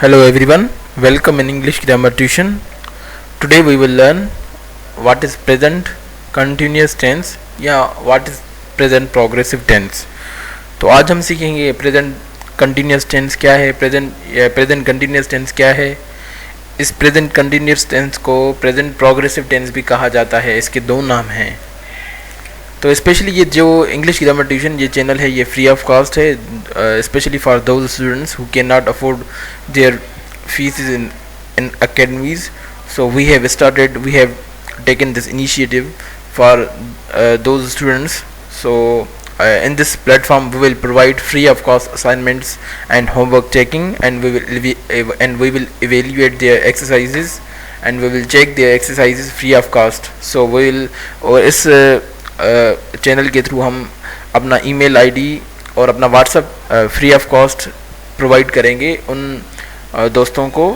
Hello everyone, welcome in English Grammar Tuition. Today we will learn what is present continuous tense या what is present progressive tense. तो आज हम सीखेंगे present continuous tense क्या है, present continuous tense क्या है. इस present continuous tense को present progressive tense भी कहा जाता है. इसके दो नाम हैं. तो स्पेशली ये जो इंग्लिश ग्रामर ट्यूशन ये चैनल है ये फ्री ऑफ कॉस्ट है, specially for those students who can not afford their fees in academies. So we have taken this initiative for those students. So in this platform we will provide free of cost assignments and homework checking, and we will evaluate their exercises and we will check their exercises free of cost. So we will और इस channel के through हम अपना email ID और अपना WhatsApp free of cost provide करेंगे उन दोस्तों को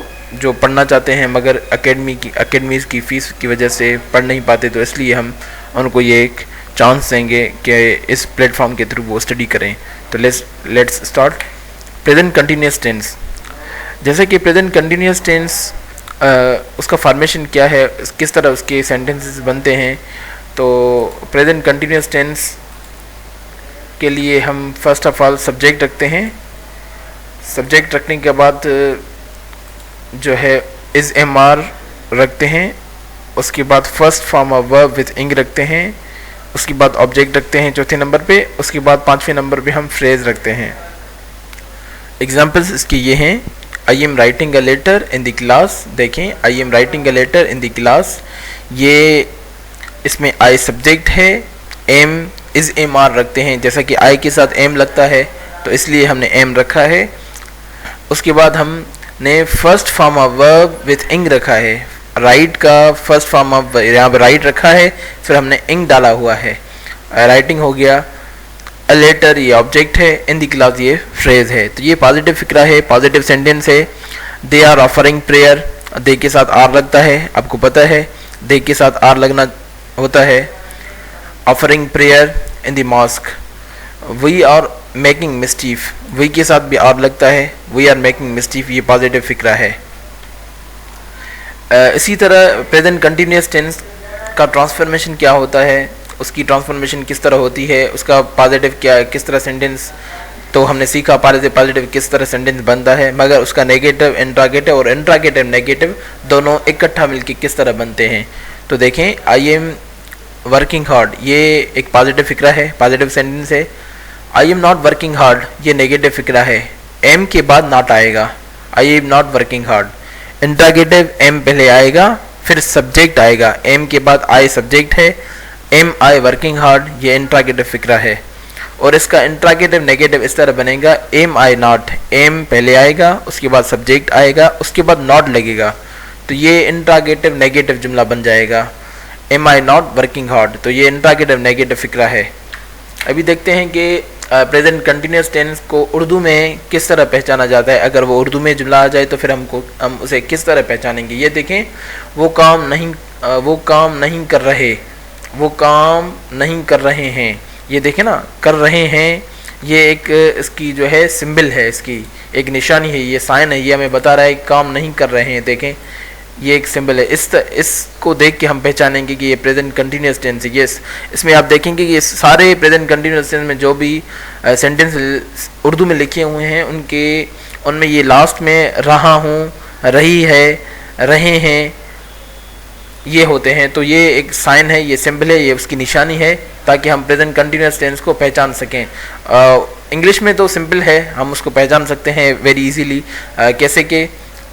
जो पढ़ना चाहते हैं मगर अकेडमीज़ की फ़ीस की वजह से पढ़ नहीं पाते. तो इसलिए हम उनको ये एक चांस देंगे कि इस प्लेटफॉर्म के थ्रू वो स्टडी करें. तो let's start. Present continuous tense. जैसे कि प्रेजेंट कंटिन्यूस टेंस उसका फॉर्मेशन क्या है, किस तरह उसके सेंटेंसेस बनते हैं. तो प्रेजेंट कंटिन्यूस टेंस के लिए हम फर्स्ट ऑफ ऑल सब्जेक्ट रखते हैं. सब्जेक्ट रखने के बाद जो है इज एम आर रखते हैं. उसके बाद first form of verb with इंग रखते हैं. उसके बाद ऑब्जेक्ट रखते हैं चौथे नंबर पे. उसके बाद पांचवें नंबर पे हम फ्रेज रखते हैं. एग्जाम्पल्स इसके ये हैं. I am writing a letter in the class. देखें, I am writing a letter in the class, ये इसमें आई सब्जेक्ट है, एम इज एम आर रखते हैं. जैसा कि आई के साथ एम लगता है तो इसलिए हमने एम रखा है. उसके बाद हमने first form of verb with इंग रखा है. राइट का फर्स्ट फॉर्म ऑफ यहाँ पर राइट रखा है, फिर हमने इंग डाला हुआ है. राइटिंग हो गया. अ लेटर ये ऑब्जेक्ट है, इन द क्लास ये फ्रेज है. तो ये पॉजिटिव फिक्रा है, पॉजिटिव सेंटेंस है. दे आर ऑफरिंग प्रेयर, दे के साथ आर लगता है, आपको पता है दे के साथ आर लगना होता है. Offering prayer in the mosque. We are making mischief, we के साथ भी आर लगता है, वी आर मेकिंग मिस्टीफ, ये पॉजिटिव फिक्रा है. इसी तरह प्रेजेंट कंटिन्यूस टेंस का ट्रांसफॉर्मेशन क्या होता है, उसकी ट्रांसफॉर्मेशन किस तरह होती है, उसका पॉजिटिव क्या किस तरह सेंटेंस, तो हमने सीखा पॉजिटिव किस तरह सेंटेंस बनता है, मगर उसका नेगेटिव इंट्रागेटिव और इंट्रागेटिव नेगेटिव दोनों इकट्ठा मिलकर किस तरह बनते हैं. तो देखें, आई एम वर्किंग हार्ड, ये एक पॉजिटिव फिक्रा है, पॉजिटिव सेंटेंस है. I am not working hard, ये नेगेटिव फिक्रा है, एम के बाद नॉट आएगा. I am not working hard. Interrogative am पहले आएगा, फिर सब्जेक्ट आएगा, एम के बाद आई सब्जेक्ट है. एम आई वर्किंग हार्ड, ये इंट्रागेटिव फिक्रा है. और इसका इंट्रागेटिव नेगेटिव इस तरह बनेगा. एम आई नॉट, एम पहले आएगा, उसके बाद सब्जेक्ट आएगा, उसके बाद नॉट लगेगा. तो ये इंट्रागेटिव नेगेटिव जुमला बन जाएगा. Am I not working hard, तो ये इंट्रागेटिव नेगेटिव फिक्रा है. अभी देखते हैं कि प्रेजेंट कंटिन्यूस टेंस को उर्दू में किस तरह पहचाना जाता है. अगर वो उर्दू में जुमला आ जाए तो फिर हम उसे किस तरह पहचानेंगे. ये देखें, वो काम नहीं कर रहे, वो काम नहीं कर रहे हैं. ये देखें ना, कर रहे हैं, ये एक इसकी जो है सिंबल है, इसकी एक निशानी है, ये साइन है, ये हमें बता रहा है काम नहीं कर रहे हैं. देखें, ये एक सिंबल है. इसको देख के हम पहचानेंगे कि ये प्रेजेंट कंटिन्यूस टेंस है. इसमें आप देखेंगे कि ये सारे प्रेजेंट कंटिन्यूस टेंस में जो भी सेंटेंस उर्दू में लिखे हुए हैं उनमें ये लास्ट में रहा हूँ, रही है, रहे हैं, ये होते हैं. तो ये एक साइन है, ये सिंबल है, ये उसकी निशानी है ताकि हम प्रेजेंट कंटिन्यूस टेंस को पहचान सकें. इंग्लिश में तो सिंपल है, हम उसको पहचान सकते हैं वेरी इजीली. कैसे कि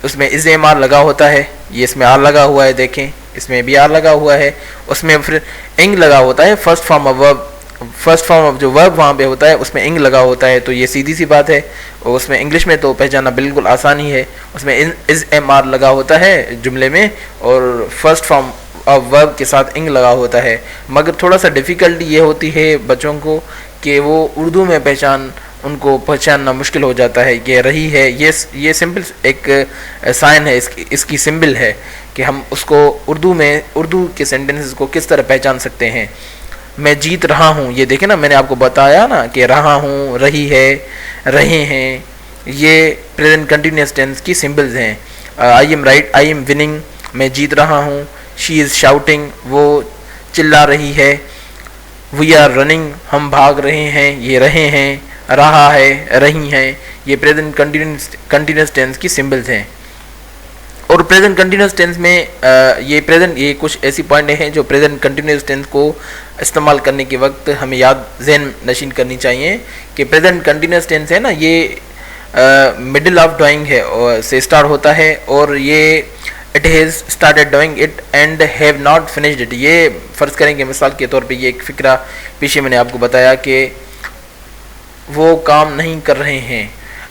उसमें इज एम आर लगा होता है, ये इसमें आर लगा हुआ है, देखें इसमें भी आर लगा हुआ है. उसमें फिर इंग लगा होता है, फर्स्ट फॉर्म ऑफ जो वर्ब वहाँ पे होता है उसमें इंग लगा होता है. तो ये सीधी सी बात है, और उसमें इंग्लिश में तो पहचाना बिल्कुल आसान ही है. उसमें इज एम आर लगा होता है जुमले में और फर्स्ट फॉर्म ऑफ वर्ब के साथ इंग लगा होता है. मगर थोड़ा सा डिफ़िकल्टी ये होती है बच्चों को कि वो उर्दू में उनको पहचानना मुश्किल हो जाता है. ये रही है, ये सिंपल एक साइन है, इसकी सिंबल है कि हम उसको उर्दू के सेंटेंसेस को किस तरह पहचान सकते हैं. मैं जीत रहा हूँ, ये देखें ना, मैंने आपको बताया ना कि रहा हूँ, रही है, रहे हैं, ये प्रेजेंट कंटिन्यूस टेंस की सिंबल्स हैं। I M right, I am winning, मैं जीत रहा हूँ। शी इज़ शाउटिंग, वो चिल्ला रही है। वी आर रनिंग, हम भाग रहे हैं, ये रहे हैं, रहा है, रही हैं। ये प्रेजेंट कंटिन्यूस टेंस की सिंबल्स हैं। और प्रेजेंट कंटिन्यूस टेंस में ये कुछ ऐसी पॉइंट हैं जो प्रेजेंट कंटिन्यूस टेंस को इस्तेमाल करने के वक्त हमें याद ज़हन नशीन करनी चाहिए कि प्रेजेंट कंटिन्यूस टेंस है ना, ये मिडिल ऑफ डूइंग है से स्टार्ट होता है, और ये it has started doing it and have not finished it. ये फ़र्ज़ करेंगे मिसाल के तौर पे, ये एक फ़िक्रा पीछे मैंने आपको बताया कि वो काम नहीं कर रहे हैं,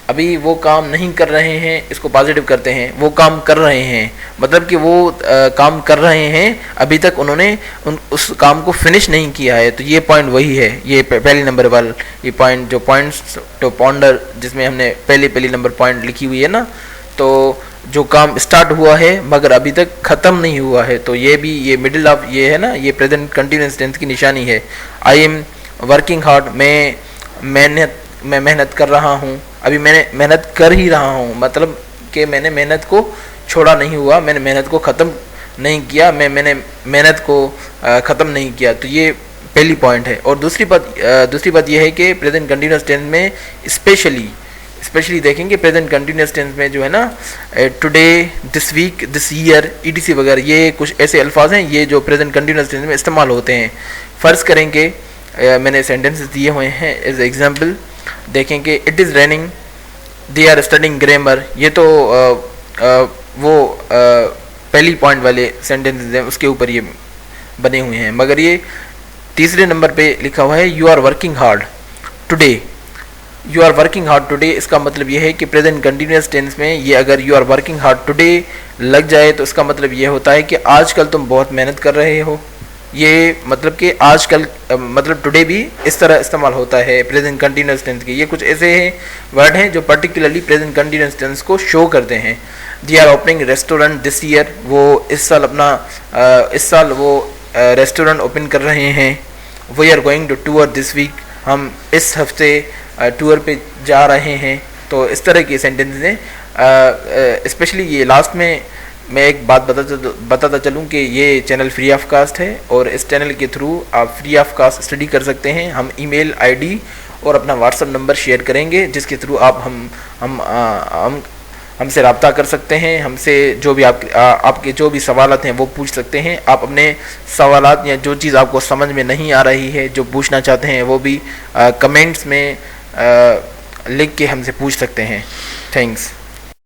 अभी वो काम नहीं कर रहे हैं, इसको पॉजिटिव करते हैं, वो काम कर रहे हैं, मतलब कि वो काम कर रहे हैं, अभी तक उन्होंने उस काम को फिनिश नहीं किया है। तो ये पॉइंट वही है, ये पहले नंबर वाला ये पॉइंट, जो पॉइंट्स टू पॉन्डर जिसमें हमने पहली नंबर पॉइंट लिखी हुई है ना, तो जो काम स्टार्ट हुआ है मगर अभी तक ख़त्म नहीं हुआ है, तो ये भी ये मिडिल ऑफ ये है ना, ये प्रेजेंट कंटिन्यूस टेंस की निशानी है। आई एम वर्किंग हार्ड, मैं मेहनत कर रहा हूँ, अभी मैंने मेहनत कर ही रहा हूँ, मतलब कि मैंने मेहनत को छोड़ा नहीं हुआ, मैंने मेहनत को ख़त्म नहीं किया, मैंने मेहनत को ख़त्म नहीं किया। तो ये पहली पॉइंट है। और दूसरी बात यह है कि प्रेजेंट कंटिन्यूस टेंस में स्पेशली देखेंगे, प्रेजेंट कंटिन्यूस टेंस में जो है ना, today, this week, this year, ETC वगैरह, ये कुछ ऐसे अल्फाज हैं ये जो प्रेजेंट कंटिन्यूस टेंस में इस्तेमाल होते हैं। फ़र्ज़ करेंगे मैंने सेंटेंसेस दिए हुए हैं एज एग्जाम्पल, देखेंगे it is raining, they are studying grammar, ये तो पहली पॉइंट वाले सेंटेंसेस हैं, उसके ऊपर ये बने हुए हैं। मगर ये तीसरे नंबर पे लिखा हुआ है you are working hard today, you are working hard today, इसका मतलब ये है कि प्रेजेंट कंटिन्यूस टेंस में ये अगर you are working hard today लग जाए तो इसका मतलब ये होता है कि आजकल तुम बहुत मेहनत कर रहे हो। ये मतलब कि आजकल मतलब टुडे भी इस तरह इस्तेमाल होता है प्रेजेंट कंटिन्यूस टेंस के। ये कुछ ऐसे वर्ड हैं जो पर्टिकुलरली प्रेजेंट कंटिन्यूस टेंस को शो करते हैं। They are opening restaurant this year, वो इस साल वो रेस्टोरेंट ओपन कर रहे हैं। We are going to tour this week, हम इस हफ्ते टूर पे जा रहे हैं। तो इस तरह के सेंटेंसेस हैं। स्पेशली ये लास्ट में मैं एक बात बताता चलूँ कि ये चैनल फ्री ऑफ कास्ट है और इस चैनल के थ्रू आप फ्री ऑफ कास्ट स्टडी कर सकते हैं। हम ईमेल आईडी और अपना व्हाट्सएप नंबर शेयर करेंगे जिसके थ्रू आप हमसे रब्ता कर सकते हैं। हमसे जो भी आपके जो भी सवालात हैं वो पूछ सकते हैं। आप अपने सवालात या जो चीज़ आपको समझ में नहीं आ रही है, जो पूछना चाहते हैं, वो भी कमेंट्स में लिख के हमसे पूछ सकते हैं। थैंक्स।